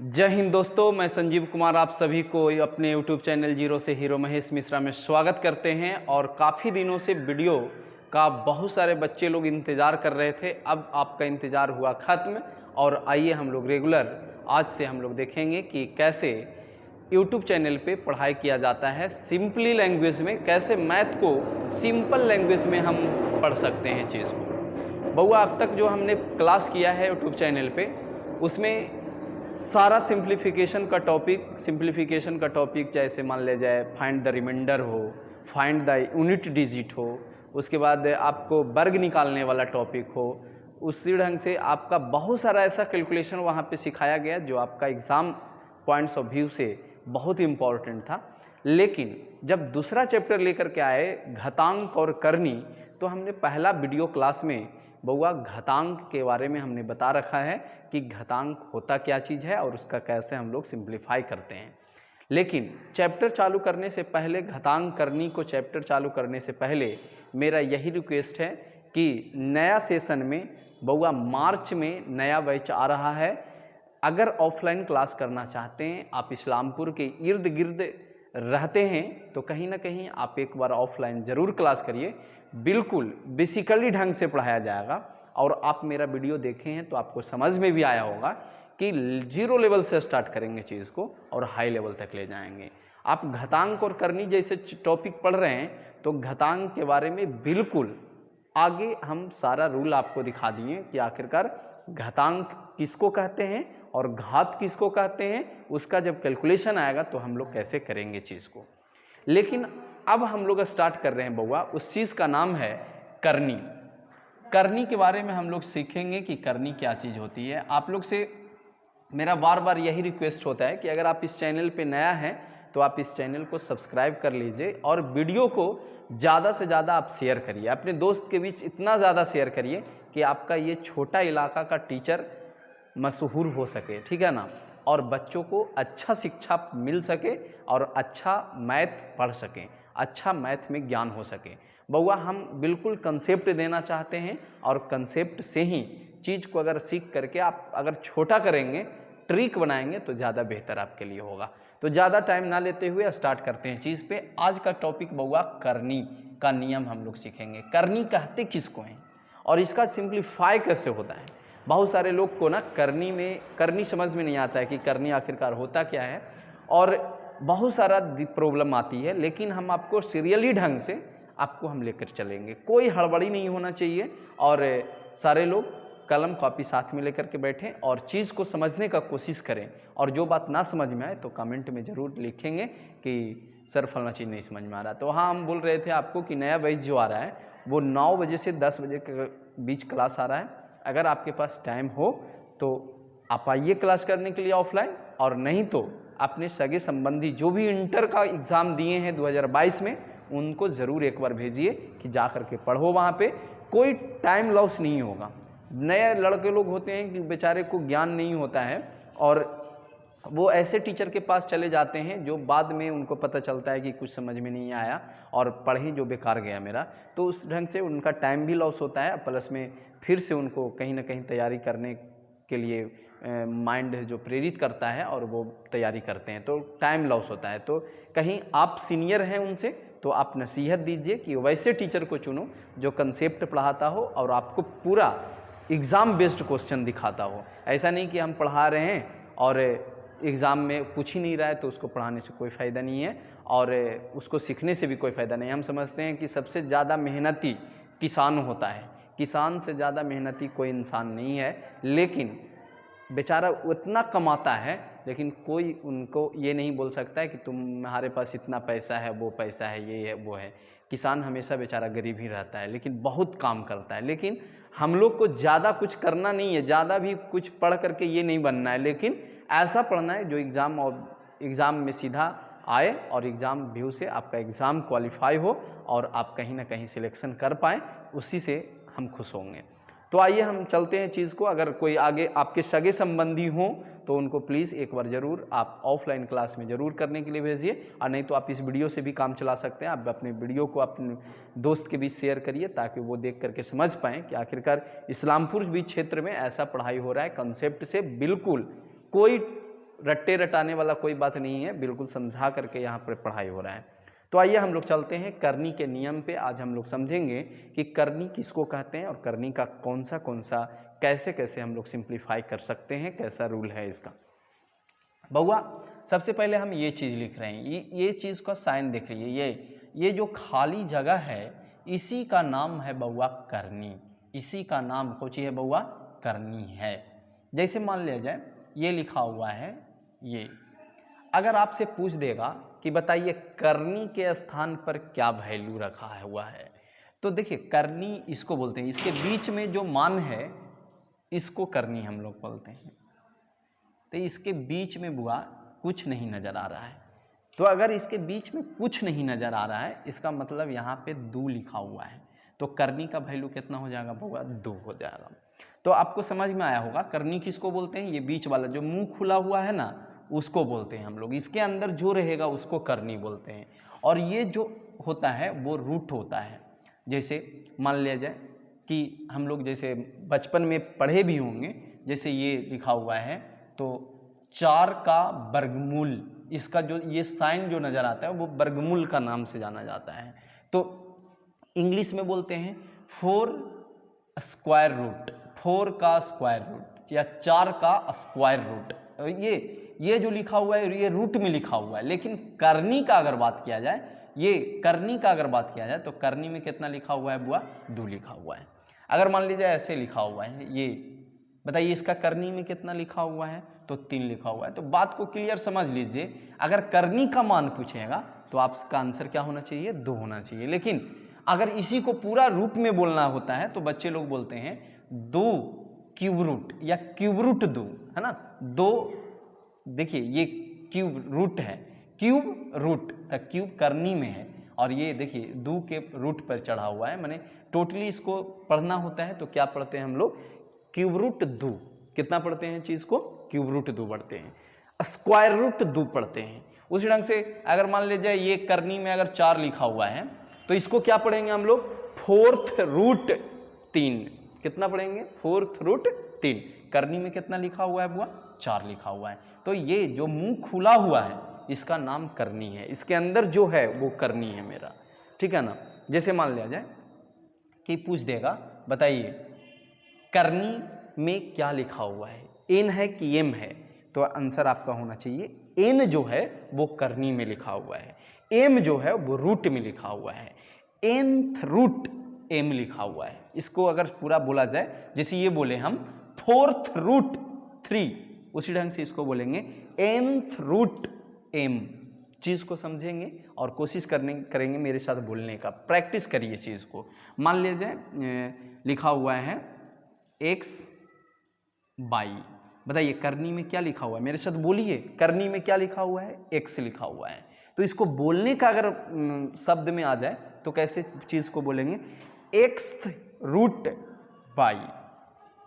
जय हिंद दोस्तों, मैं संजीव कुमार आप सभी को अपने यूट्यूब चैनल जीरो से हीरो महेश मिश्रा में स्वागत करते हैं। और काफ़ी दिनों से वीडियो का बहुत सारे बच्चे लोग इंतज़ार कर रहे थे। अब आपका इंतज़ार हुआ ख़त्म और आइए हम लोग रेगुलर आज से हम लोग देखेंगे कि कैसे यूट्यूब चैनल पे पढ़ाई किया जाता है सिंपली लैंग्वेज में, कैसे मैथ को सिंपल लैंग्वेज में हम पढ़ सकते हैं चीज़ को। बउआ अब तक जो हमने क्लास किया है यूट्यूब चैनल पे उसमें सारा सिंप्लीफिकेशन का टॉपिक जैसे मान ले जाए फाइंड द रिमाइंडर हो, फाइंड द यूनिट डिजिट हो, उसके बाद आपको वर्ग निकालने वाला टॉपिक हो, उसी ढंग से आपका बहुत सारा ऐसा कैलकुलेशन वहाँ पे सिखाया गया जो आपका एग्ज़ाम पॉइंट्स ऑफ व्यू से बहुत इम्पॉर्टेंट था। लेकिन जब दूसरा चैप्टर लेकर के आए घातांक और करनी, तो हमने पहला वीडियो क्लास में बउआ घातांक के बारे में हमने बता रखा है कि घातांक होता क्या चीज़ है और उसका कैसे हम लोग सिंप्लीफाई करते हैं। लेकिन चैप्टर चालू करने से पहले, घातांक करनी को चैप्टर चालू करने से पहले मेरा यही रिक्वेस्ट है कि नया सेशन में बउआ मार्च में नया बैच आ रहा है। अगर ऑफलाइन क्लास करना चाहते हैं, आप इस्लामपुर के इर्द गिर्द रहते हैं तो कहीं ना कहीं आप एक बार ऑफलाइन ज़रूर क्लास करिए। बिल्कुल बेसिकली ढंग से पढ़ाया जाएगा और आप मेरा वीडियो देखे हैं तो आपको समझ में भी आया होगा कि जीरो लेवल से स्टार्ट करेंगे चीज़ को और हाई लेवल तक ले जाएंगे। आप घातांक और करनी जैसे टॉपिक पढ़ रहे हैं तो घातांक के बारे में बिल्कुल आगे हम सारा रूल आपको दिखा दिए कि आखिरकार घातांक किसको कहते हैं और घात किसको कहते हैं। उसका जब कैलकुलेशन आएगा तो हम लोग कैसे करेंगे चीज़ को। लेकिन अब हम लोग स्टार्ट कर रहे हैं बउआ, उस चीज़ का नाम है करनी। करनी के बारे में हम लोग सीखेंगे कि करनी क्या चीज़ होती है। आप लोग से मेरा बार बार यही रिक्वेस्ट होता है कि अगर आप इस चैनल पे नया हैं तो आप इस चैनल को सब्सक्राइब कर लीजिए और वीडियो को ज़्यादा से ज़्यादा आप शेयर करिए, अपने दोस्त के बीच इतना ज़्यादा शेयर करिए कि आपका ये छोटा इलाका का टीचर मशहूर हो सके, ठीक है ना, और बच्चों को अच्छा शिक्षा मिल सके और अच्छा मैथ पढ़ सकें, अच्छा मैथ में ज्ञान हो सके। बउआ हम बिल्कुल कंसेप्ट देना चाहते हैं और कंसेप्ट से ही चीज़ को अगर सीख करके आप अगर छोटा करेंगे, ट्रिक बनाएंगे तो ज़्यादा बेहतर आपके लिए होगा। तो ज़्यादा टाइम ना लेते हुए स्टार्ट करते हैं चीज़ पे। आज का टॉपिक बउआ करनी का नियम हम लोग सीखेंगे। करनी कहते किसको हैं और इसका सिंप्लीफाई कैसे होता है। बहुत सारे लोग को ना करनी समझ में नहीं आता है कि करनी आखिरकार होता क्या है और बहुत सारा प्रॉब्लम आती है। लेकिन हम आपको सीरियली ढंग से आपको हम लेकर चलेंगे, कोई हड़बड़ी नहीं होना चाहिए और सारे लोग कलम कॉपी साथ में लेकर के बैठें और चीज़ को समझने का कोशिश करें। और जो बात ना समझ में आए तो कमेंट में ज़रूर लिखेंगे कि सर फलना चीज़ नहीं समझ में आ रहा। तो हाँ, हम बोल रहे थे आपको कि नया बैच जो आ रहा है वो 9 बजे से 10 बजे के बीच क्लास आ रहा है। अगर आपके पास टाइम हो तो आप आइए क्लास करने के लिए ऑफलाइन, और नहीं तो अपने सगे संबंधी जो भी इंटर का एग्ज़ाम दिए हैं 2022 में उनको ज़रूर एक बार भेजिए कि जा कर के पढ़ो। वहाँ पे कोई टाइम लॉस नहीं होगा। नए लड़के लोग होते हैं कि बेचारे को ज्ञान नहीं होता है और वो ऐसे टीचर के पास चले जाते हैं जो बाद में उनको पता चलता है कि कुछ समझ में नहीं आया और पढ़े जो बेकार गया मेरा। तो उस ढंग से उनका टाइम भी लॉस होता है, प्लस में फिर से उनको कहीं ना कहीं तैयारी करने के लिए माइंड जो प्रेरित करता है और वो तैयारी करते हैं तो टाइम लॉस होता है। तो कहीं आप सीनियर हैं उनसे तो आप नसीहत दीजिए कि वैसे टीचर को चुनो जो कंसेप्ट पढ़ाता हो और आपको पूरा एग्ज़ाम बेस्ड क्वेश्चन दिखाता हो। ऐसा नहीं कि हम पढ़ा रहे हैं और एग्ज़ाम में पूछ ही नहीं रहा है तो उसको पढ़ाने से कोई फ़ायदा नहीं है और उसको सीखने से भी कोई फ़ायदा नहीं है। हम समझते हैं कि सबसे ज़्यादा मेहनती किसान होता है, किसान से ज़्यादा मेहनती कोई इंसान नहीं है, लेकिन बेचारा उतना कमाता है लेकिन कोई उनको ये नहीं बोल सकता है कि तुम्हारे पास इतना पैसा है, वो पैसा है, ये है, वो है। किसान हमेशा बेचारा गरीब ही रहता है लेकिन बहुत काम करता है। लेकिन हम लोग को ज़्यादा कुछ करना नहीं है, ज़्यादा भी कुछ पढ़ करके ये नहीं बनना है, लेकिन ऐसा पढ़ना है जो एग्ज़ाम में सीधा आए और एग्ज़ाम व्यू से आपका एग्ज़ाम क्वालिफाई हो और आप कहीं ना कहीं सिलेक्शन कर पाएँ, उसी से हम खुश होंगे। तो आइए हम चलते हैं चीज़ को। अगर कोई आगे आपके सगे संबंधी हों तो उनको प्लीज़ एक बार ज़रूर आप ऑफलाइन क्लास में ज़रूर करने के लिए भेजिए, और नहीं तो आप इस वीडियो से भी काम चला सकते हैं। आप अपने वीडियो को अपने दोस्त के बीच शेयर करिए ताकि वो देख करके समझ पाएँ कि आखिरकार इस्लामपुर भी क्षेत्र में ऐसा पढ़ाई हो रहा है। कंसेप्ट से बिल्कुल कोई रट्टे रटाने वाला कोई बात नहीं है, बिल्कुल समझा करके यहाँ पर पढ़ाई हो रहा है। तो आइए हम लोग चलते हैं करनी के नियम पे। आज हम लोग समझेंगे कि करनी किसको कहते हैं और करनी का कौन सा कैसे कैसे हम लोग सिंप्लीफाई कर सकते हैं, कैसा रूल है इसका। बउआ सबसे पहले हम ये चीज़ लिख रहे हैं, ये चीज़ का साइन देख लीजिए, ये जो खाली जगह है इसी का नाम है बउआ करनी। इसी का नाम कौन सी है बउआ? करनी है। जैसे मान लिया जाए ये लिखा हुआ है, ये अगर आपसे पूछ देगा कि बताइए करनी के स्थान पर क्या वैल्यू रखा हुआ है, तो देखिए करनी इसको बोलते हैं, इसके बीच में जो मान है इसको करनी हम लोग बोलते हैं। तो इसके बीच में बुआ कुछ नहीं नज़र आ रहा है, तो अगर इसके बीच में कुछ नहीं नज़र आ रहा है इसका मतलब यहाँ पे 2 लिखा हुआ है, तो करनी का वैल्यू कितना हो जाएगा बुआ? 2 हो जाएगा। तो आपको समझ में आया होगा करनी किसको बोलते हैं। ये बीच वाला जो मुंह खुला हुआ है ना उसको बोलते हैं हम लोग, इसके अंदर जो रहेगा उसको करनी बोलते हैं। और ये जो होता है वो रूट होता है। जैसे मान लिया जाए कि हम लोग जैसे बचपन में पढ़े भी होंगे, जैसे ये लिखा हुआ है तो 4 का वर्गमूल, इसका जो ये साइन जो नज़र आता है वो वर्गमूल का नाम से जाना जाता है। तो इंग्लिश में बोलते हैं 4 स्क्वायर रूट, 4 का स्क्वायर रूट या 4 का स्क्वायर रूट। ये जो लिखा हुआ है ये रूट में लिखा हुआ है। लेकिन करनी का अगर बात किया जाए, ये करनी का अगर बात किया जाए तो करनी में कितना लिखा हुआ है बुआ? 2 लिखा हुआ है। अगर मान लीजिए ऐसे लिखा हुआ है, ये बताइए इसका करनी में कितना लिखा हुआ है? तो 3 लिखा हुआ है। तो बात को क्लियर समझ लीजिए, अगर करनी का मान पूछेगा तो आपका आंसर क्या होना चाहिए? 2 होना चाहिए। लेकिन अगर इसी को पूरा रूट में बोलना होता है तो बच्चे लोग बोलते हैं 2 क्यूब रूट या क्यूब रूट 2, है ना। 2 देखिए ये क्यूब रूट है, क्यूब रूट तो क्यूब करनी में है, और ये देखिए 2 के रूट पर चढ़ा हुआ है। माने टोटली इसको पढ़ना होता है तो क्या पढ़ते हैं हम लोग? Cube root 2। कितना पढ़ते हैं चीज़ को? क्यूब रूट 2 पढ़ते हैं। स्क्वायर रूट 2 पढ़ते हैं। उसी ढंग से अगर मान लीजिए ये करनी में अगर 4 लिखा हुआ है तो इसको क्या पढ़ेंगे हम लोग? 4th root 3। कितना पढ़ेंगे? 4th root 3। करनी में कितना लिखा हुआ है बुआ? 4 लिखा हुआ है। तो ये जो मुंह खुला हुआ है इसका नाम करनी है, इसके अंदर जो है वो करनी है मेरा, ठीक है ना। जैसे मान लिया जाए कि पूछ देगा बताइए करनी में क्या लिखा हुआ है, एन है कि एम है, तो आंसर आपका होना चाहिए एन जो है वो करनी में लिखा हुआ है, एम जो है वो रूट में लिखा हुआ है, nth रूट एम लिखा हुआ है। इसको अगर पूरा बोला जाए, जैसे ये बोले हम 4th रूट 3, उसी ढंग से इसको बोलेंगे nth रूट एम। चीज़ को समझेंगे और कोशिश करेंगे मेरे साथ बोलने का, प्रैक्टिस करिए चीज़ को। मान लीजिए लिखा हुआ है x बाई, बताइए करनी में क्या लिखा हुआ है? मेरे साथ बोलिए, करनी में क्या लिखा हुआ है? x लिखा हुआ है। तो इसको बोलने का अगर शब्द में आ जाए तो कैसे चीज़ को बोलेंगे? x रूट बाई,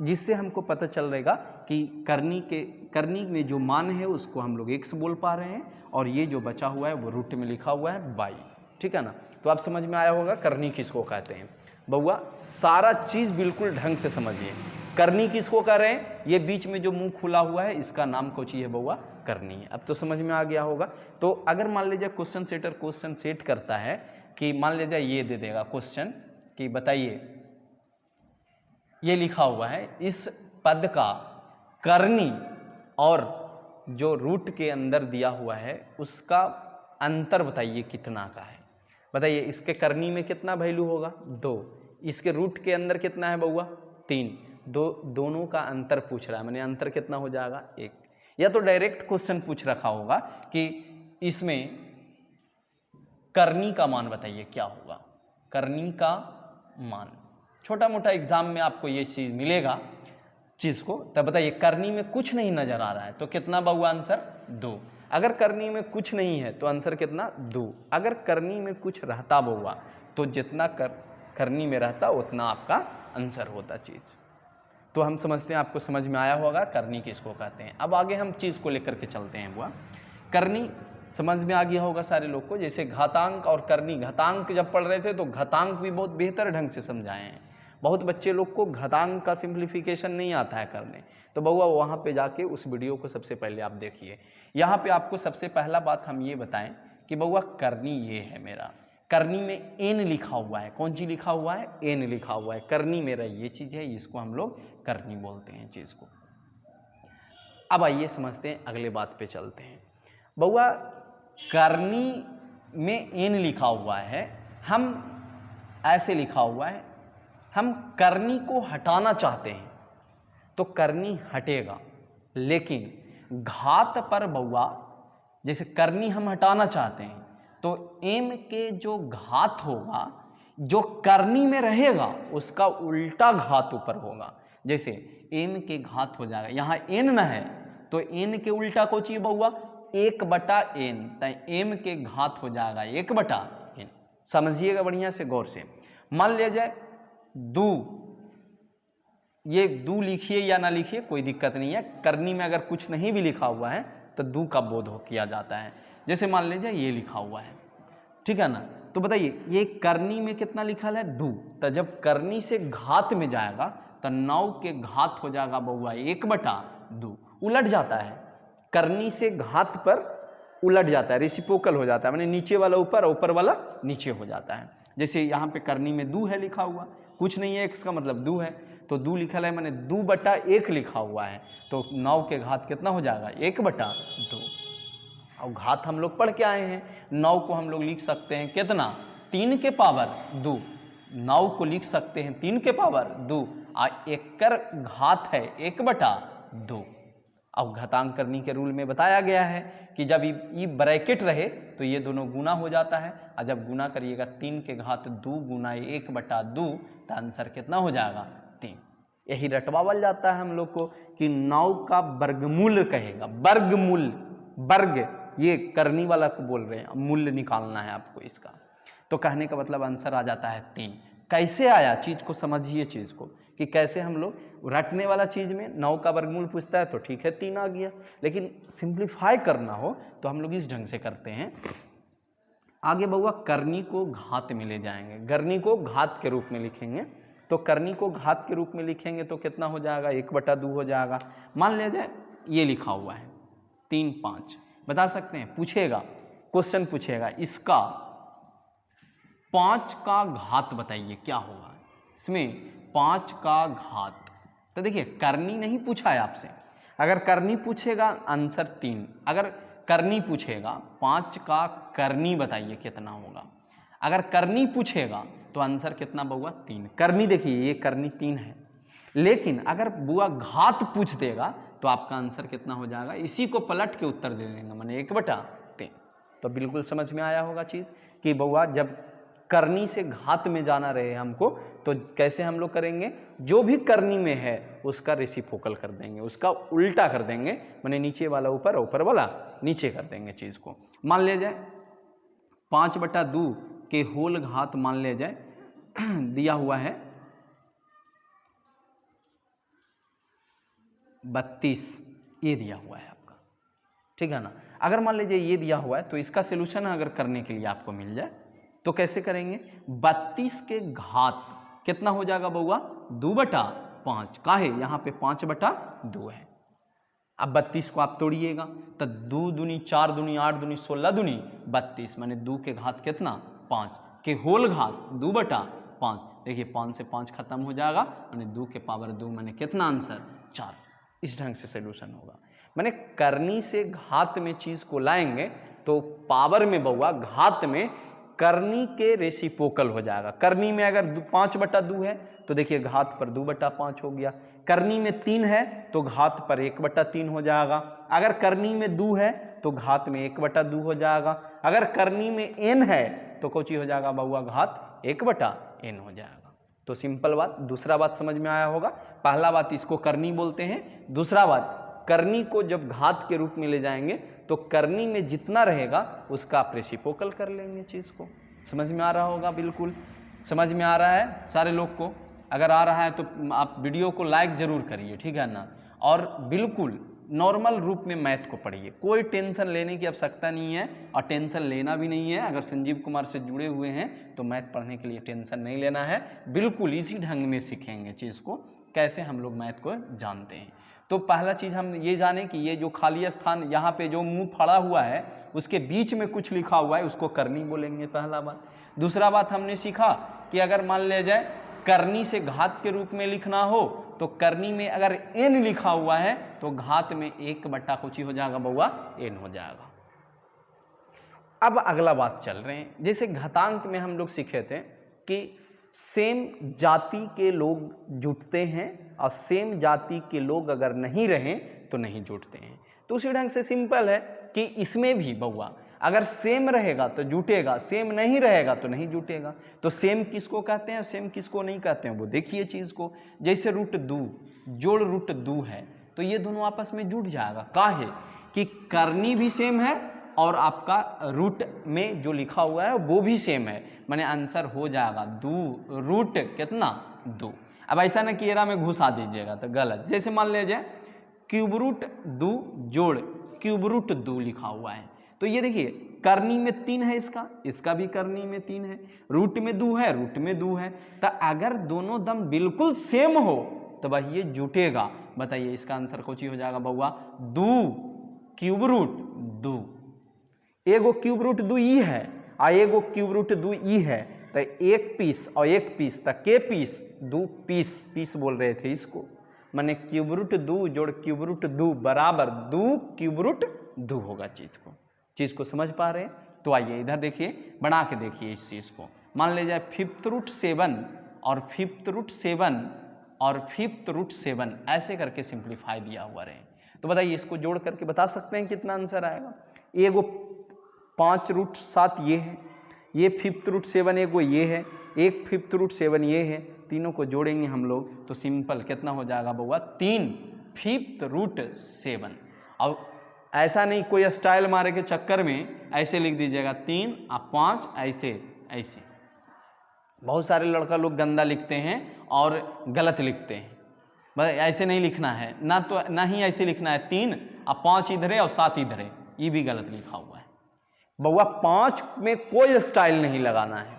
जिससे हमको पता चल रहेगा कि करनी में जो मान है उसको हम लोग x बोल पा रहे हैं, और ये जो बचा हुआ है वो रूट में लिखा हुआ है बाई, ठीक है ना। तो आप समझ में आया होगा करनी किसको कहते हैं। बउआ सारा चीज़ बिल्कुल ढंग से समझिए, करनी किसको कह रहे हैं? ये बीच में जो मुंह खुला हुआ है इसका नाम कौन सी है बउआ? करनी है। अब तो समझ में आ गया होगा। तो अगर मान लीजिए क्वेश्चन सेटर क्वेश्चन सेट करता है कि मान लीजिए ये दे देगा क्वेश्चन कि बताइए ये लिखा हुआ है इस पद का करनी और जो रूट के अंदर दिया हुआ है उसका अंतर बताइए कितना का है। बताइए इसके करनी में कितना वैल्यू होगा? 2। इसके रूट के अंदर कितना है बउआ? 3। दोनों का अंतर पूछ रहा है, माने अंतर कितना हो जाएगा? 1। या तो डायरेक्ट क्वेश्चन पूछ रखा होगा कि इसमें करनी का मान बताइए क्या होगा, करनी का मान। छोटा मोटा एग्जाम में आपको ये चीज़ मिलेगा चीज़ को। तब बताइए करनी में कुछ नहीं नजर आ रहा है तो कितना बउआ आंसर? 2। अगर करनी में कुछ नहीं है तो आंसर कितना? 2। अगर करनी में कुछ रहता बउआ तो जितना करनी में रहता उतना आपका आंसर होता चीज़। तो हम समझते हैं आपको समझ में आया होगा करनी किसको कहते हैं। अब आगे हम चीज़ को लेकर के चलते हैं बुआ। करनी समझ में आ गया होगा सारे लोग को। जैसे घातांक और करनी, घातांक जब पढ़ रहे थे तो घातांक भी बहुत बेहतर ढंग से समझाए हैं, बहुत बच्चे लोग को घातांक का सिंप्लीफिकेशन नहीं आता है करने, तो बउआ वहाँ पे जाके उस वीडियो को सबसे पहले आप देखिए। यहाँ पे आपको सबसे पहला बात हम ये बताएं कि बउआ करनी ये है मेरा, करनी में एन लिखा हुआ है, कौन चीज़ लिखा हुआ है, एन लिखा हुआ है, करनी मेरा ये चीज़ है, इसको हम लोग करनी बोलते हैं चीज़ को। अब आइए समझते हैं, अगले बात पे चलते हैं। बउआ करनी में एन लिखा हुआ है, हम ऐसे लिखा हुआ है, हम करनी को हटाना चाहते हैं तो करनी हटेगा, लेकिन घात पर बउआ जैसे करनी हम हटाना चाहते हैं तो एम के जो घात होगा, जो करनी में रहेगा उसका उल्टा घात ऊपर होगा। जैसे एम के घात हो जाएगा, यहाँ एन न है तो एन के उल्टा को चाहिए बउआ 1/n, तो एम के घात हो जाएगा 1/n। समझिएगा बढ़िया से गौर से। मान लिया जाए दू, ये दू लिखिए या ना लिखिए कोई दिक्कत नहीं है, करनी में अगर कुछ नहीं भी लिखा हुआ है तो दू का बोध किया जाता है। जैसे मान लीजिए ये लिखा हुआ है, ठीक है ना, तो बताइए ये करनी में कितना लिखा है दू, तो जब करनी से घात में जाएगा तो 9 के घात हो जाएगा बउआ 1/2, उलट जाता है, करनी से घात पर उलट जाता है, रेसिप्रोकल हो जाता है, माने नीचे वाला ऊपर और ऊपर वाला नीचे हो जाता है। जैसे यहाँ पे करनी में दू है लिखा हुआ, कुछ नहीं है, x का मतलब दू है, तो दू लिखा है मैंने 2/1 लिखा हुआ है, तो 9 के घात कितना हो जाएगा 1/2। और घात हम लोग पढ़ के आए हैं, 9 को हम लोग लिख सकते हैं कितना 3 के पावर 2, 9 को लिख सकते हैं 3 के पावर 2, और एकर घात है 1/2। अब घातांक करनी के रूल में बताया गया है कि जब ये ब्रैकेट रहे तो ये दोनों गुना हो जाता है, और जब गुना करिएगा 3 के घात 2 गुना 1/2, तो आंसर कितना हो जाएगा 3। यही रटवावल जाता है हम लोग को कि 9 का वर्गमूल कहेगा, वर्गमूल, वर्ग ये करनी वाला को बोल रहे हैं, मूल्य निकालना है आपको इसका, तो कहने का मतलब आंसर आ जाता है 3। कैसे आया चीज़ को समझिए, चीज़ को कि कैसे हम लोग रटने वाला चीज़ में 9 का वर्गमूल पूछता है तो ठीक है 3 आ गया, लेकिन सिंप्लीफाई करना हो तो हम लोग इस ढंग से करते हैं। आगे बउआ करनी को घात में ले जाएंगे, करनी को घात के रूप में लिखेंगे, तो करनी को घात के रूप में लिखेंगे तो कितना हो जाएगा 1/2 हो जाएगा। मान लिया जाए ये लिखा हुआ है 3, 5, बता सकते हैं, पूछेगा क्वेश्चन पूछेगा इसका 5 का घात बताइए क्या होगा, इसमें 5 का घात, तो देखिए करनी नहीं पूछा है आपसे, अगर करनी पूछेगा आंसर 3, अगर करनी पूछेगा 5 का करनी बताइए कितना होगा, अगर करनी पूछेगा तो आंसर कितना बउआ 3। करनी देखिए ये करनी 3 है, लेकिन अगर बुआ घात पूछ देगा तो आपका आंसर कितना हो जाएगा, इसी को पलट के उत्तर दे देंगे, माने 1/3। तो बिल्कुल समझ में आया होगा चीज़ कि बउआ जब करनी से घात में जाना रहे हमको तो कैसे हम लोग करेंगे, जो भी करनी में है उसका रेसिप्रोकल कर देंगे, उसका उल्टा कर देंगे, माने नीचे वाला ऊपर, ऊपर वाला नीचे कर देंगे चीज़ को। मान लिया जाए 5/2 के होल घात मान लिया जाए दिया हुआ है 32, ये दिया हुआ है आपका, ठीक है ना। अगर मान लीजिए ये दिया हुआ है तो इसका सोल्यूशन अगर करने के लिए आपको मिल जाए तो कैसे करेंगे, 32 के घात कितना हो जाएगा बउआ 2/5, का है यहाँ पे 5/2 है। अब 32 को आप तोड़िएगा तो 2 दूनी 4 दूनी 8 दूनी 16 दूनी 32, माने 2 के घात कितना 5 के होल घात 2/5। देखिए 5 से 5 खत्म हो जाएगा, माने 2 के पावर 2, माने कितना आंसर 4। इस ढंग से सोल्यूशन होगा, माने करनी से घात में चीज को लाएंगे तो पावर में बउआ घात में करनी के रेसिप्रोकल हो जाएगा। करनी में अगर 5/2 है तो देखिए घात पर 2/5 हो गया, करनी में 3 है तो घात पर 1/3 हो जाएगा, अगर करनी में 2 है तो घात में 1/2 हो जाएगा, अगर करनी में n है तो कोची हो जाएगा बउआ घात 1/n हो जाएगा। तो सिंपल बात, दूसरा बात समझ में आया होगा। पहला बात इसको करनी बोलते हैं, दूसरा बात करनी को जब घात के रूप में ले जाएंगे तो करनी में जितना रहेगा उसका आप रेसिप्रोकल कर लेंगे। चीज़ को समझ में आ रहा होगा, बिल्कुल समझ में आ रहा है सारे लोग को। अगर आ रहा है तो आप वीडियो को लाइक ज़रूर करिए, ठीक है ना, और बिल्कुल नॉर्मल रूप में मैथ को पढ़िए, कोई टेंशन लेने की आवश्यकता नहीं है और टेंशन लेना भी नहीं है। अगर संजीव कुमार से जुड़े हुए हैं तो मैथ पढ़ने के लिए टेंशन नहीं लेना है, बिल्कुल इसी ढंग में सीखेंगे चीज़ को, कैसे हम लोग मैथ को जानते हैं। तो पहला चीज़ हम ये जाने कि ये जो खाली स्थान यहाँ पे जो मुंह फड़ा हुआ है उसके बीच में कुछ लिखा हुआ है, उसको करनी बोलेंगे, पहला बात। दूसरा बात हमने सीखा कि अगर मान लिया जाए करनी से घात के रूप में लिखना हो तो करनी में अगर n लिखा हुआ है तो घात में 1 कुछ ही हो जाएगा बउआ, n हो जाएगा। अब अगला बात चल रहे हैं, जैसे घातांक में हम लोग सीखे थे कि सेम जाति के लोग जुटते हैं और सेम जाति के लोग अगर नहीं रहें तो नहीं जुटते हैं। तो उसी ढंग से सिंपल है कि इसमें भी बउआ अगर सेम रहेगा तो जुटेगा, सेम नहीं रहेगा तो नहीं जुटेगा। तो सेम किसको कहते हैं, सेम किसको नहीं कहते हैं, वो देखिए चीज़ को। जैसे रूट 2 जोड़ रूट 2 है तो ये दोनों आपस में जुट जाएगा। काहे कि करनी भी सेम है और आपका रूट में जो लिखा हुआ है वो भी सेम है, माने आंसर हो जाएगा 2 रूट कितना 2। अब ऐसा ना कि एरा में घुसा दीजिएगा तो गलत। जैसे मान लीजिए क्यूब रूट 2 जोड़ क्यूब रूट 2 लिखा हुआ है तो ये देखिए करनी में 3 है, इसका भी करनी में 3 है, रूट में 2 है, रूट में 2 है। तो अगर दोनों दम बिल्कुल सेम हो तो भाई ये जुटेगा। बताइए इसका आंसर कौन सी हो जाएगा बउआ, 2 क्यूब रूट 2। एगो क्यूब रूट 2 ई है और एगो क्यूब रूट 2 ई है तो एक पीस और एक पीस तक के पीस 2 पीस बोल रहे थे इसको, माने क्यूब रूट 2 जोड़ क्यूब रूट 2 बराबर 2 क्यूब रूट 2 होगा। चीज़ को समझ पा रहे हैं? तो आइए इधर देखिए, बना के देखिए इस चीज़ को। मान लीजिए 5th रूट 7 और 5th रूट 7 और 5th रूट 7 ऐसे करके सिंप्लीफाई दिया हुआ रहे। तो बताइए इसको जोड़ करके बता सकते हैं कितना आंसर आएगा। एगो 5 रूट 7 ये है, ये 5th रूट 7 एगो ये है, एक 5th रूट 7 ये है, तीनों को जोड़ेंगे हम लोग तो सिंपल कितना हो जाएगा बउआ, 3 5th रूट 7। अब ऐसा नहीं कोई स्टाइल मारे के चक्कर में ऐसे लिख दीजिएगा 3 और 5 ऐसे। बहुत सारे लड़का लोग गंदा लिखते हैं और गलत लिखते हैं, बस ऐसे नहीं लिखना है ना ही ऐसे लिखना है 3 और 5 इधर है और 7 इधर है, ये भी गलत लिखा हुआ है बउआ। 5 में कोई स्टाइल नहीं लगाना है,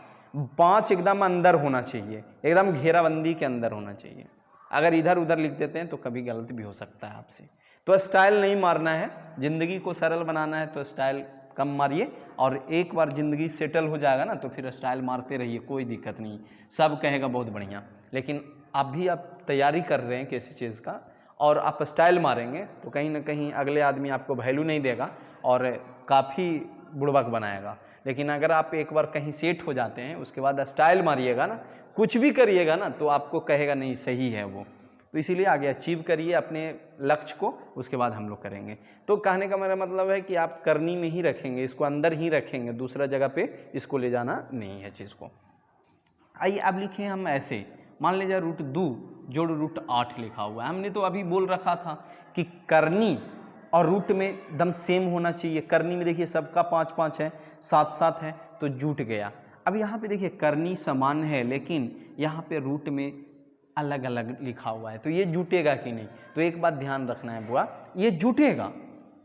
5 एकदम अंदर होना चाहिए, एकदम घेराबंदी के अंदर होना चाहिए। अगर इधर उधर लिख देते हैं तो कभी गलत भी हो सकता है आपसे। तो स्टाइल नहीं मारना है, ज़िंदगी को सरल बनाना है तो स्टाइल कम मारिए और एक बार ज़िंदगी सेटल हो जाएगा ना तो फिर स्टाइल मारते रहिए, कोई दिक्कत नहीं, सब कहेगा बहुत बढ़िया। लेकिन अभी आप तैयारी कर रहे हैं किसी चीज़ का और आप स्टाइल मारेंगे तो कहीं ना कहीं अगले आदमी आपको वैल्यू नहीं देगा और काफ़ी बुड़बक बनाएगा। लेकिन अगर आप एक बार कहीं सेट हो जाते हैं उसके बाद स्टाइल मारिएगा ना, कुछ भी करिएगा ना तो आपको कहेगा नहीं सही है वो। तो इसीलिए आगे अचीव करिए अपने लक्ष्य को, उसके बाद हम लोग करेंगे। तो कहने का मेरा मतलब है कि आप करनी में ही रखेंगे, इसको अंदर ही रखेंगे, दूसरा जगह पे इसको ले जाना नहीं है चीज़ को। आइए अब लिखें हम ऐसे, मान लीजिए रूट 2 जोड़ रूट 8 लिखा हुआ है। हमने तो अभी बोल रखा था कि करनी और रूट में एकदम सेम होना चाहिए। करनी में देखिए सबका 5-5 है, 7-7 है तो जुट गया। अब यहाँ पे देखिए करनी समान है लेकिन यहाँ पे रूट में अलग अलग लिखा हुआ है तो ये जुटेगा कि नहीं। तो एक बात ध्यान रखना है बुआ, ये जुटेगा।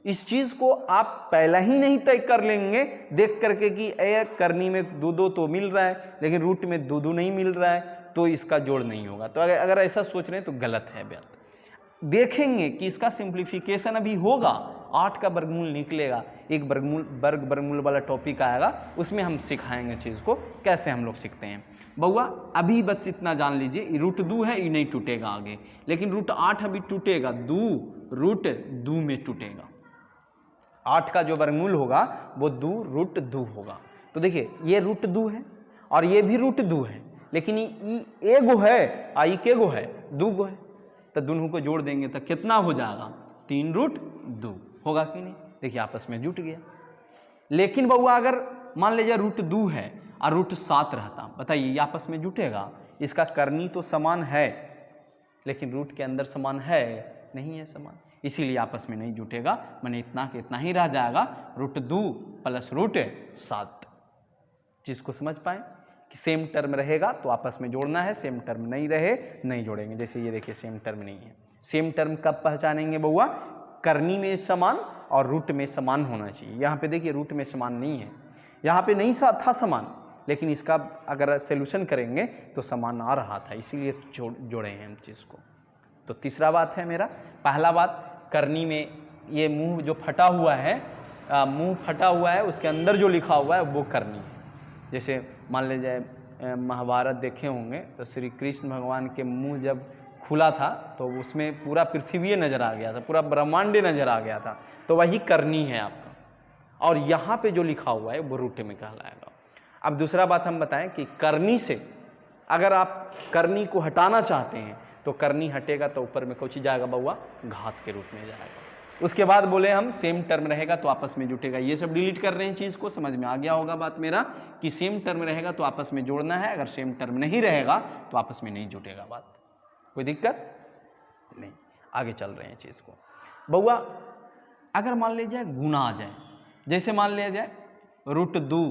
इस चीज़ को आप पहला ही नहीं तय कर लेंगे देख करके कि एक करनी में 2-2 तो मिल रहा है लेकिन रूट में 2-2 नहीं मिल रहा है तो इसका जोड़ नहीं होगा। तो अगर ऐसा सोच रहे हैं तो गलत है बात। देखेंगे कि इसका सिंप्लीफिकेशन अभी होगा, 8 का वर्गमूल निकलेगा, एक वर्गमूल वाला टॉपिक आएगा, उसमें हम सिखाएंगे चीज़ को कैसे हम लोग सीखते हैं। बउआ अभी बस इतना जान लीजिए, रूट 2 है ये नहीं टूटेगा आगे, लेकिन रूट 8 अभी टूटेगा, 2 रूट 2 में टूटेगा। 8 का जो वर्गमूल होगा वो 2 रूट 2 होगा। तो देखिए ये रूट 2 है और ये भी रूट 2 है लेकिन ये एगो है आई के गो है 2 गो है तो दोनों को जोड़ देंगे तो कितना हो जाएगा, 3 रूट 2 होगा कि नहीं। देखिए आपस में जुट गया। लेकिन बउआ अगर मान लीजिए रूट 2 है और रूट 7 रहता, बताइए ये आपस में जुटेगा। इसका करनी तो समान है लेकिन रूट के अंदर समान है नहीं है समान, इसीलिए आपस में नहीं जुटेगा। मैंने इतना के इतना ही रह जाएगा, रूट 2 प्लस रूट 7। चीज़ को समझ पाए कि सेम टर्म रहेगा तो आपस में जोड़ना है, सेम टर्म नहीं रहे नहीं जोड़ेंगे। जैसे ये देखिए सेम टर्म नहीं है। सेम टर्म कब पहचानेंगे बउआ, करनी में समान और रूट में समान होना चाहिए। यहाँ पे देखिए रूट में समान नहीं है, यहाँ पे नहीं था समान, लेकिन इसका अगर सोल्यूशन करेंगे तो समान आ रहा था, इसीलिए जोड़े हैं हम चीज़ को। तो तीसरा बात है मेरा, पहला बात करनी में ये मुंह जो फटा हुआ है, मुंह फटा हुआ है, उसके अंदर जो लिखा हुआ है वो करनी है। जैसे मान लीजिए महाभारत देखे होंगे तो श्री कृष्ण भगवान के मुंह जब खुला था तो उसमें पूरा पृथ्वी नजर आ गया था, पूरा ब्रह्मांड नजर आ गया था, तो वही करनी है आपका। और यहाँ पे जो लिखा हुआ है वो रूट में कहलाएगा। अब दूसरा बात हम बताएं कि करनी से अगर आप करनी को हटाना चाहते हैं तो करनी हटेगा तो ऊपर में कौची जाएगा बउआ, घात के रूप में जाएगा। उसके बाद बोले हम सेम टर्म रहेगा तो आपस में जुटेगा। ये सब डिलीट कर रहे हैं, चीज़ को समझ में आ गया होगा बात मेरा कि सेम टर्म रहेगा तो आपस में जोड़ना है, अगर सेम टर्म नहीं रहेगा तो आपस में नहीं जुटेगा। बात कोई दिक्कत नहीं, आगे चल रहे हैं चीज़ को। बउआ अगर मान लिया जाए गुना आ जाए, जैसे मान लिया जाए √2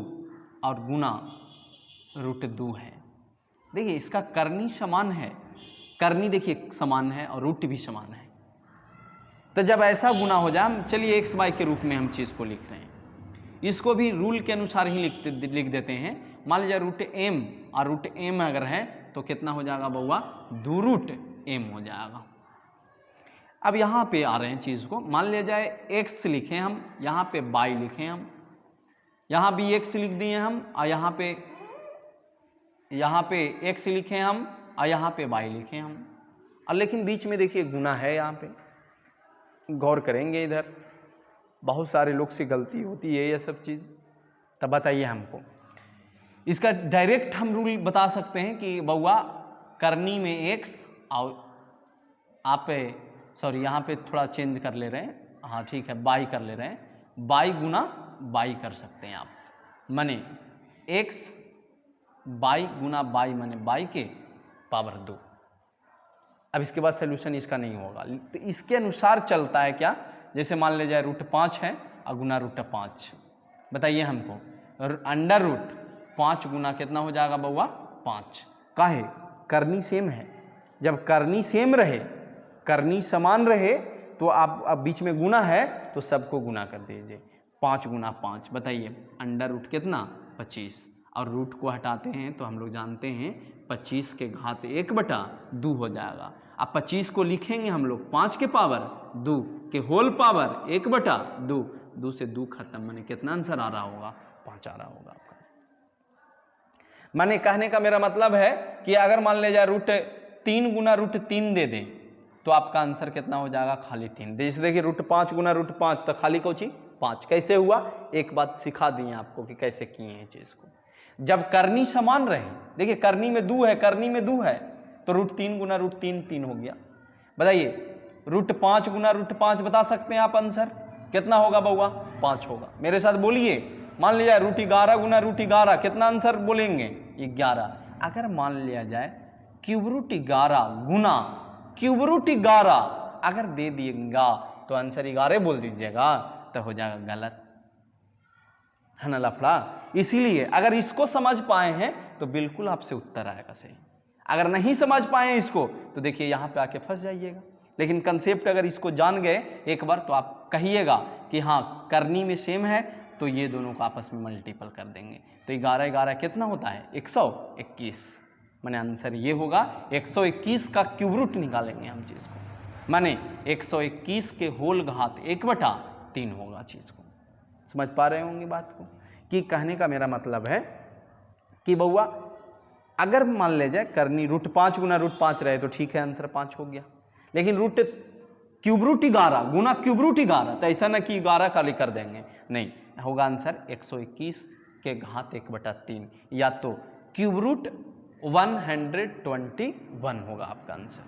और गुना √2 है। देखिए इसका करनी समान है, करनी देखिए समान है और रूट भी समान है। तो जब ऐसा गुना हो जाए, हम चलिए एक्स वाई के रूप में हम चीज़ को लिख रहे हैं, इसको भी रूल के अनुसार ही लिख देते हैं। मान लीजिए √m और √m अगर है तो कितना हो जाएगा बउआ, 2√m हो जाएगा। अब यहाँ पे आ रहे हैं चीज़ को, मान लिया जाए x लिखें हम, यहाँ पे y लिखें हम, यहाँ भी x लिख दिए हम और यहाँ पे x लिखें हम और यहाँ पे y लिखें हम, और लेकिन बीच में देखिए गुना है। यहाँ पे गौर करेंगे, इधर बहुत सारे लोग से गलती होती है ये सब चीज़। तब बताइए हमको इसका डायरेक्ट हम रूल बता सकते हैं कि बउआ करनी में x और आप यहाँ पे थोड़ा चेंज कर ले रहे हैं, हाँ ठीक है, बाई कर ले रहे हैं, बाई गुना बाई कर सकते हैं आप, माने x बाई गुना बाई माने बाई के पावर 2। अब इसके बाद सोल्यूशन इसका नहीं होगा, तो इसके अनुसार चलता है क्या, जैसे मान ले जाए √5 है और गुना √5, बताइए हमको √5 गुना कितना हो जाएगा बउआ, 5। काहे, करनी सेम है। जब करनी सेम रहे, करनी समान रहे तो आप अब बीच में गुना है तो सबको गुना कर दीजिए, 5 गुना 5, बताइए √ कितना, 25, और रूट को हटाते हैं तो हम लोग जानते हैं 25 के घात 1/2 हो जाएगा। अब 25 को लिखेंगे हम लोग 5 के पावर 2 के होल पावर 1/2, 2 से 2 खत्म, माने कितना आंसर आ रहा होगा, 5 आ रहा होगा आपका। माने कहने का मेरा मतलब है कि अगर मान ले जाए √3 गुना √3 दे दें तो आपका आंसर कितना हो जाएगा, खाली 3। जैसे देखिए √5 गुना √5 तो खाली कौची 5। कैसे हुआ, एक बात सिखा दी आपको कि कैसे किए हैं चीज़ को। जब करनी समान रहे, देखिए करनी में 2 है, करनी में 2 है तो √3 गुना √3 3 हो गया। बताइए √5 गुना √5 बता सकते हैं आप आंसर कितना होगा बउआ, 5 होगा। मेरे साथ बोलिए, मान लिया √11 गुना √11 कितना आंसर बोलेंगे, 11। अगर मान लिया जाए √11 गुना √11 अगर दे दिएगा तो आंसर 11 बोल दीजिएगा, तो हो जाएगा गलत, है ना लफड़ा। इसीलिए अगर इसको समझ पाए हैं तो बिल्कुल आपसे उत्तर आएगा सही। अगर नहीं समझ पाए इसको तो देखिए यहाँ पे आके फंस जाइएगा। लेकिन कंसेप्ट अगर इसको जान गए एक बार तो आप कहिएगा कि हाँ करनी में सेम है, तो ये दोनों को आपस में मल्टीपल कर देंगे तो 11 कितना होता है, 121। माने आंसर ये होगा 121 का क्यूब रूट निकालेंगे हम चीज़ को, माने 121 के होल घात 1/3 होगा चीज़ को। समझ पा रहे होंगे बात को, कि कहने का मेरा मतलब है कि बउआ अगर मान ले जाए करनी √5 गुना √5 रहे तो ठीक है, आंसर 5 हो गया। लेकिन क्यूब रूट 11 गुना क्यूब रूट 11 तो ऐसा ना कि 11 खाली कर देंगे, नहीं होगा आंसर 121 के घात 1/3 या तो क्यूब रूट 121 होगा आपका आंसर।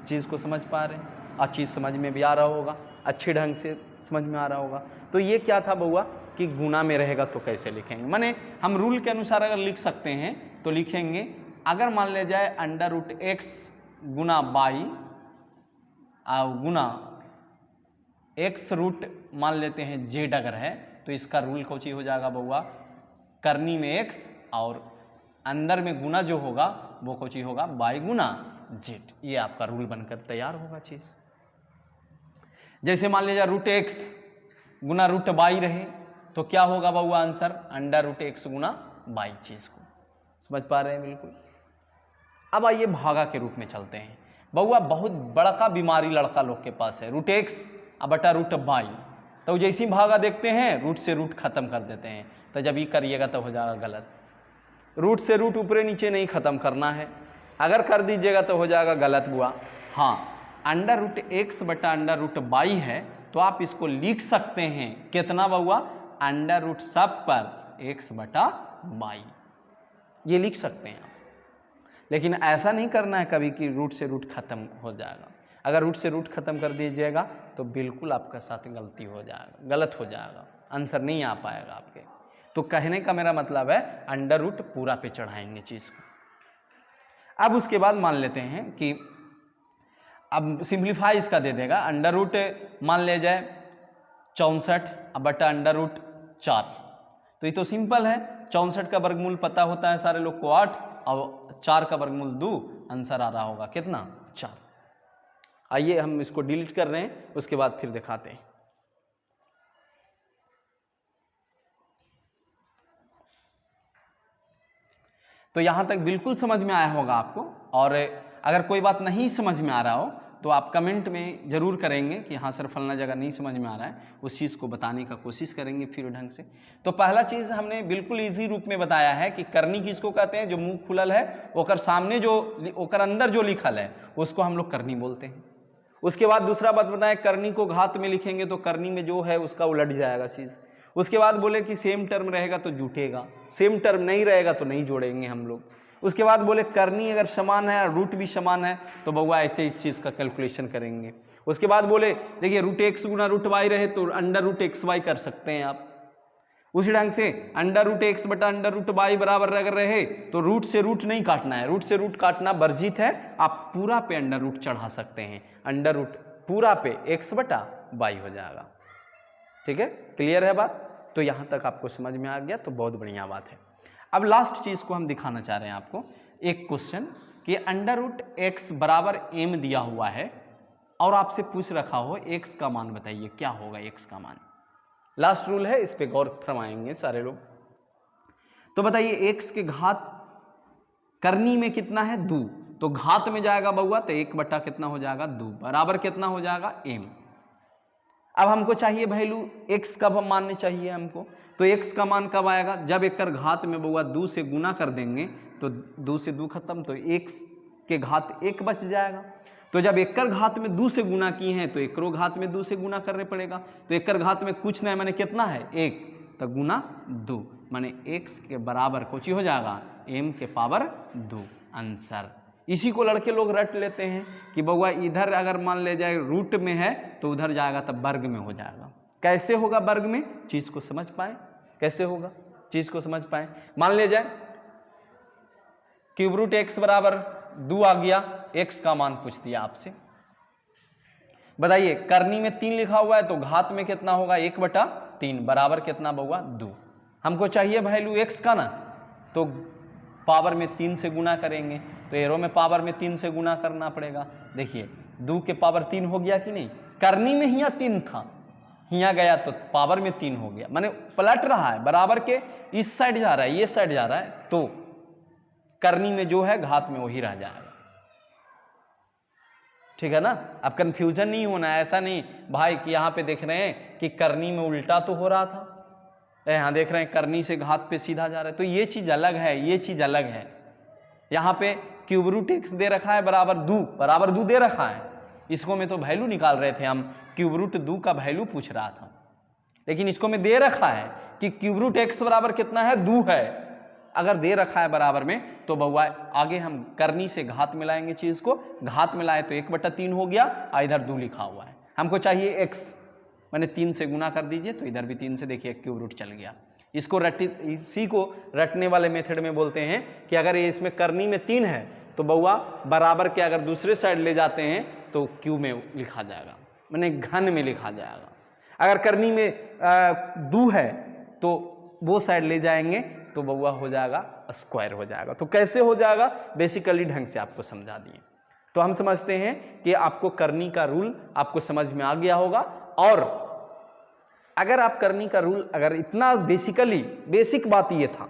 चीज़ को समझ पा रहे हैं, और चीज़ समझ में भी आ रहा होगा, अच्छे ढंग से समझ में आ रहा होगा। तो ये क्या था बउआ कि गुना में रहेगा तो कैसे लिखेंगे, माने हम रूल के अनुसार अगर लिख सकते हैं तो लिखेंगे, अगर मान ले जाए √x गुना बाई गुना x रूट मान लेते हैं z अगर है तो इसका रूल कौची हो जाएगा बउआ, करनी में x और अंदर में गुना जो होगा वो कौची होगा y गुना z। ये आपका रूल बनकर तैयार होगा चीज़। जैसे मान लीजिए रूट एक्स गुना रूट बाई रहे तो क्या होगा बउआ आंसर, अंडर रूट एक्स गुना बाई। चीज को समझ पा रहे हैं बिल्कुल। अब आइए भागा के रूप में चलते हैं। बउआ बहुत बड़ा का बीमारी लड़का लोग के पास है, रूट एक्स अब बटा रूट बाई, तो जैसे ही भागा देखते हैं रूट से रूट खत्म कर देते हैं, तो जब ये करिएगा तो हो जाएगा गलत। रूट से रूट ऊपरे नीचे नहीं खत्म करना है, अगर कर दीजिएगा तो हो जाएगा गलत बुआ। हाँ, अंडर रूट एक्स बटा अंडर रूट बाई है तो आप इसको लिख सकते हैं कितना बउआ, अंडर रूट सब पर एक्स बटा बाई, ये लिख सकते हैं आप। लेकिन ऐसा नहीं करना है कभी कि रूट से रूट खत्म हो जाएगा। अगर रूट से रूट खत्म कर दीजिएगा तो बिल्कुल आपका साथ गलती हो जाएगा, गलत हो जाएगा, आंसर नहीं आ पाएगा आपके। तो कहने का मेरा मतलब है अंडर रूट पूरा पे चढ़ाएंगे चीज को। अब उसके बाद मान लेते हैं कि अब सिंप्लीफाई इसका दे देगा, अंडर रूट मान ले जाए 64 अब बटा अंडर रूट 4, तो ये तो सिंपल है। 64 का वर्गमूल पता होता है सारे लोग को 8, और 4 का वर्गमूल 2, आंसर आ रहा होगा कितना 4। आइए हम इसको डिलीट कर रहे हैं, उसके बाद फिर दिखाते हैं। तो यहां तक बिल्कुल समझ में आया होगा आपको, और अगर कोई बात नहीं समझ में आ रहा हो तो आप कमेंट में जरूर करेंगे कि हाँ सर फलना जगह नहीं समझ में आ रहा है, उस चीज़ को बताने का कोशिश करेंगे फिर ढंग से। तो पहला चीज़ हमने बिल्कुल इजी रूप में बताया है कि करनी किसको कहते हैं, जो मुंह खुलल है ओकर सामने जो ओकर अंदर जो लिखल है उसको हम लोग करनी बोलते हैं। उसके बाद दूसरा बात बताएं, करनी को घात में लिखेंगे तो करनी में जो है उसका उलट जाएगा चीज़। उसके बाद बोले कि सेम टर्म रहेगा तो जुटेगा, सेम टर्म नहीं रहेगा तो नहीं जोड़ेंगे हम लोग। उसके बाद बोले करनी अगर समान है और रूट भी समान है तो बउआ ऐसे इस चीज़ का कैलकुलेशन करेंगे। उसके बाद बोले देखिए रूट एक्स गुना रूट वाई रहे तो अंडर रूट एक्स वाई कर सकते हैं आप। उसी ढंग से अंडर रूट एक्स बटा अंडर रूट वाई बराबर अगर रहे तो रूट से रूट नहीं काटना है, रूट से रूट काटना वर्जित है, आप पूरा पे अंडर रूट चढ़ा सकते हैं, अंडर रूट पूरा पे एक्स बटा वाई हो जाएगा। ठीक है, क्लियर है बात? तो यहाँ तक आपको समझ में आ गया तो बहुत बढ़िया बात है। अब लास्ट चीज़ को हम दिखाना चाह रहे हैं आपको, एक क्वेश्चन कि अंडर रूट एक्स बराबर एम दिया हुआ है और आपसे पूछ रखा हो एक्स का मान बताइए, क्या होगा एक्स का मान। लास्ट रूल है, इस पे गौर फरमाएंगे सारे लोग। तो बताइए एक्स के घात करनी में कितना है 2, तो घात में जाएगा बउआ तो 1 बटा कितना हो जाएगा 2 बराबर कितना हो जाएगा m। अब हमको चाहिए वैल्यू x कब हम मानने चाहिए हमको, तो x का मान कब आएगा, जब एक कर घात में बउआ 2 से गुना कर देंगे तो 2 से 2 खत्म, तो x के घात 1 बच जाएगा। तो जब एक कर घात में 2 से गुना किए हैं तो एक घात में 2 से गुना करने पड़ेगा, तो एक कर घात में कुछ नहीं माने कितना है 1, तो गुना 2 माने x के बराबर कोची हो जाएगा m के पावर 2 आंसर। इसी को लड़के लोग रट लेते हैं कि बउआ इधर अगर मान ले जाए रूट में है तो उधर जाएगा तब वर्ग में हो जाएगा। कैसे होगा वर्ग में, चीज को समझ पाए, कैसे होगा चीज को समझ पाए। मान ले जाए क्यूब रूट एक्स बराबर 2 आ गया, एक्स का मान पूछ दिया आपसे, बताइए करनी में 3 लिखा हुआ है तो घात में कितना होगा 1 बटा 3 बराबर कितना बउआ 2। हमको चाहिए वैल्यू एक्स का ना, तो पावर में 3 से गुना करेंगे, तो एरो में पावर में 3 से गुना करना पड़ेगा। देखिए 2 के पावर 3 हो गया कि नहीं, करनी में हिया 3 था, हिया गया तो पावर में 3 हो गया, माने पलट रहा है, बराबर के इस साइड जा रहा है, ये साइड जा रहा है, तो करनी में जो है घात में वही रह जाएगा। ठीक है ना, अब कंफ्यूजन नहीं होना है, ऐसा नहीं भाई कि यहाँ पे देख रहे हैं कि करनी में उल्टा तो हो रहा था, यहाँ देख रहे हैं करनी से घात पे सीधा जा रहा है, तो ये चीज अलग है, ये चीज अलग है। यहाँ पे क्यूब रूट एक्स दे रखा है बराबर 2 दे रखा है, इसको में तो वैल्यू निकाल रहे थे हम, क्यूब रूट 2 का वैल्यू पूछ रहा था, लेकिन इसको में दे रखा है कि क्यूब रूट एक्स बराबर कितना है 2 है। अगर दे रखा है बराबर में तो बउआ आगे हम करनी से घात मिलाएंगे, चीज को घात मिलाए तो 1 बटा 3 हो गया, इधर 2 लिखा हुआ है, हमको चाहिए एक्स, मैंने 3 से गुना कर दीजिए तो इधर भी 3 से, देखिए क्यूब रूट चल गया। इसको इसी को रटने वाले मेथड में बोलते हैं कि अगर ये इसमें करनी में 3 है तो बउआ बराबर के अगर दूसरे साइड ले जाते हैं तो क्यू में लिखा जाएगा, मैंने घन में लिखा जाएगा। अगर करनी में 2 है तो वो साइड ले जाएंगे तो बउआ हो जाएगा स्क्वायर हो जाएगा। तो कैसे हो जाएगा बेसिकली ढंग से आपको समझा दिए। तो हम समझते हैं कि आपको करनी का रूल आपको समझ में आ गया होगा। और अगर आप करनी का रूल अगर इतना बेसिक बात ये था,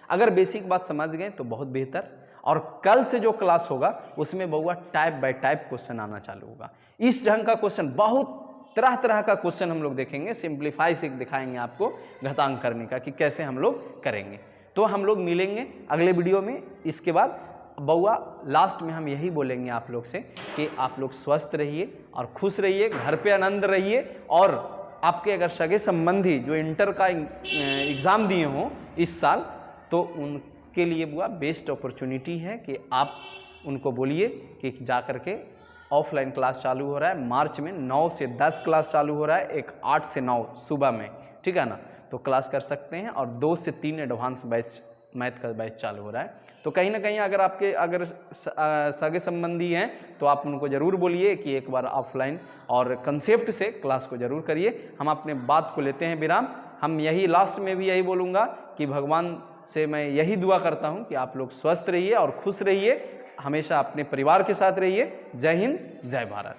अगर बेसिक बात समझ गए तो बहुत बेहतर। और कल से जो क्लास होगा उसमें बउआ टाइप बाय टाइप क्वेश्चन आना चालू होगा। इस ढंग का क्वेश्चन, बहुत तरह तरह का क्वेश्चन हम लोग देखेंगे, सिंप्लीफाई से दिखाएंगे आपको घातांक करने का कि कैसे हम लोग करेंगे। तो हम लोग मिलेंगे अगले वीडियो में। इसके बाद बउआ लास्ट में हम यही बोलेंगे आप लोग से कि आप लोग स्वस्थ रहिए और खुश रहिए, घर पे आनंद रहिए। और आपके अगर सगे संबंधी जो इंटर का एग्ज़ाम दिए हों इस साल, तो उनके लिए बुआ बेस्ट अपॉर्चुनिटी है कि आप उनको बोलिए कि जा कर के ऑफलाइन क्लास चालू हो रहा है मार्च में, 9 से 10 क्लास चालू हो रहा है, एक 8 से 9 सुबह में, ठीक है ना। तो क्लास कर सकते हैं। और 2 से 3 एडवांस बैच मैथ का बैच चालू हो रहा है। तो कहीं ना कहीं अगर सगे संबंधी हैं तो आप उनको ज़रूर बोलिए कि एक बार ऑफलाइन और कंसेप्ट से क्लास को ज़रूर करिए। हम अपने बात को लेते हैं विराम। हम यही लास्ट में भी यही बोलूँगा कि भगवान से मैं यही दुआ करता हूँ कि आप लोग स्वस्थ रहिए और खुश रहिए, हमेशा अपने परिवार के साथ रहिए। जय हिंद, जय भारत।